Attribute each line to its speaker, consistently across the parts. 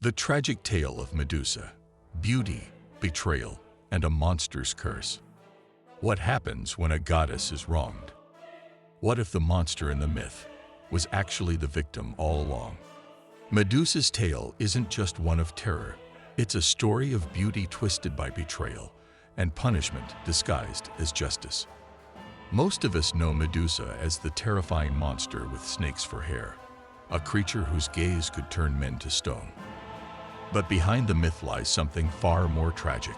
Speaker 1: The tragic tale of Medusa: beauty, betrayal, and a monster's curse. What happens when a goddess is wronged? What if the monster in the myth was actually the victim all along? Medusa's tale isn't just one of terror. It's a story of beauty twisted by betrayal and punishment disguised as justice. Most of us know Medusa as the terrifying monster with snakes for hair, a creature whose gaze could turn men to stone. But behind the myth lies something far more tragic.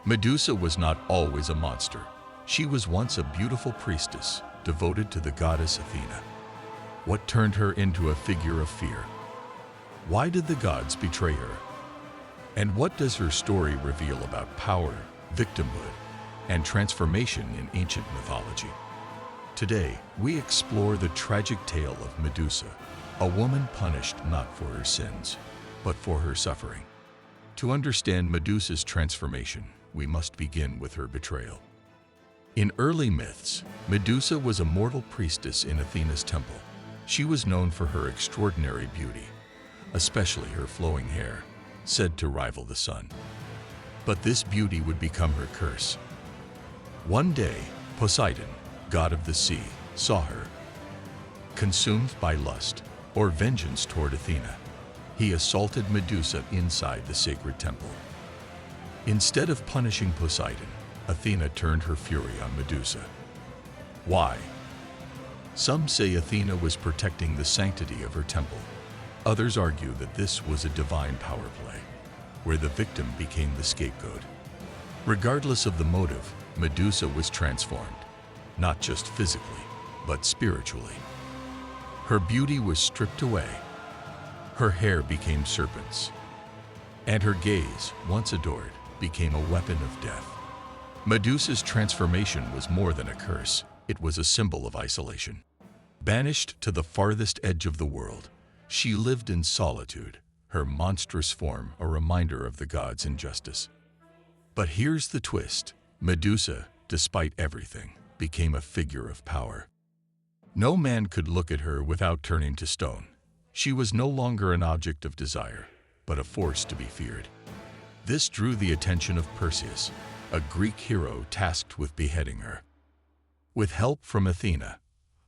Speaker 1: Medusa was not always a monster. She was once a beautiful priestess devoted to the goddess Athena. What turned her into a figure of fear? Why did the gods betray her? And what does her story reveal about power, victimhood, and transformation in ancient mythology? Today, we explore the tragic tale of Medusa, a woman punished not for her sins, but for her suffering. To understand Medusa's transformation, we must begin with her betrayal. In early myths, Medusa was a mortal priestess in Athena's temple. She was known for her extraordinary beauty, especially her flowing hair, said to rival the sun. But this beauty would become her curse. One day, Poseidon, god of the sea, saw her. Consumed by lust or vengeance toward Athena, he assaulted Medusa inside the sacred temple. Instead of punishing Poseidon, Athena turned her fury on Medusa. Why? Some say Athena was protecting the sanctity of her temple. Others argue that this was a divine power play, where the victim became the scapegoat. Regardless of the motive, Medusa was transformed, not just physically, but spiritually. Her beauty was stripped away. Her hair became serpents, and her gaze, once adored, became a weapon of death. Medusa's transformation was more than a curse. It was a symbol of isolation. Banished to the farthest edge of the world, she lived in solitude, her monstrous form a reminder of the gods' injustice. But here's the twist. Medusa, despite everything, became a figure of power. No man could look at her without turning to stone. She was no longer an object of desire, but a force to be feared. This drew the attention of Perseus, a Greek hero tasked with beheading her. With help from Athena,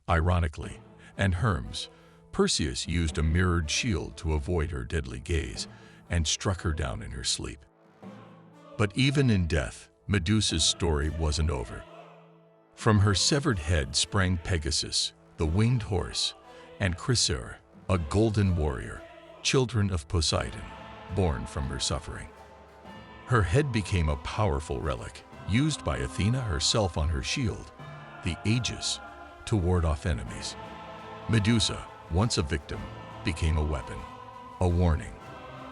Speaker 1: ironically, and Hermes, Perseus used a mirrored shield to avoid her deadly gaze and struck her down in her sleep. But even in death, Medusa's story wasn't over. From her severed head sprang Pegasus, the winged horse, and Chrysaor, a golden warrior, children of Poseidon, born from her suffering. Her head became a powerful relic, used by Athena herself on her shield, the Aegis, to ward off enemies. Medusa, once a victim, became a weapon, a warning,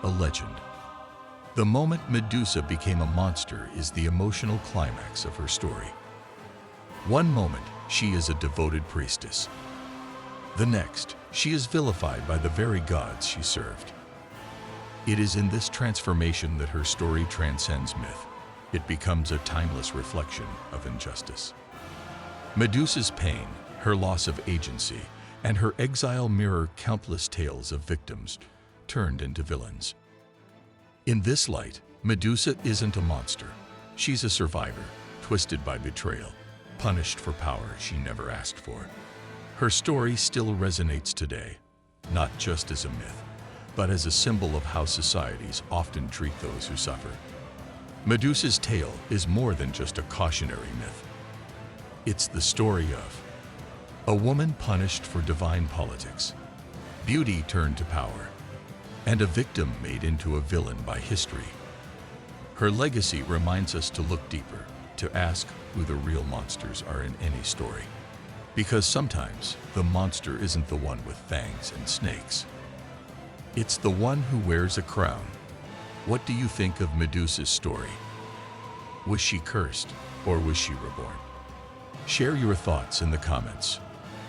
Speaker 1: a legend. The moment Medusa became a monster is the emotional climax of her story. One moment, she is a devoted priestess. The next, she is vilified by the very gods she served. It is in this transformation that her story transcends myth. It becomes a timeless reflection of injustice. Medusa's pain, her loss of agency, and her exile mirror countless tales of victims turned into villains. In this light, Medusa isn't a monster. She's a survivor, twisted by betrayal, punished for power she never asked for. Her story still resonates today, not just as a myth, but as a symbol of how societies often treat those who suffer. Medusa's tale is more than just a cautionary myth. It's the story of a woman punished for divine politics, beauty turned to power, and a victim made into a villain by history. Her legacy reminds us to look deeper, to ask who the real monsters are in any story. Because sometimes the monster isn't the one with fangs and snakes. It's the one who wears a crown. What do you think of Medusa's story? Was she cursed, or was she reborn? Share your thoughts in the comments,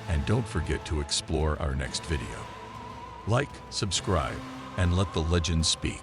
Speaker 1: and don't forget to explore our next video. Like, subscribe, and let the legends speak.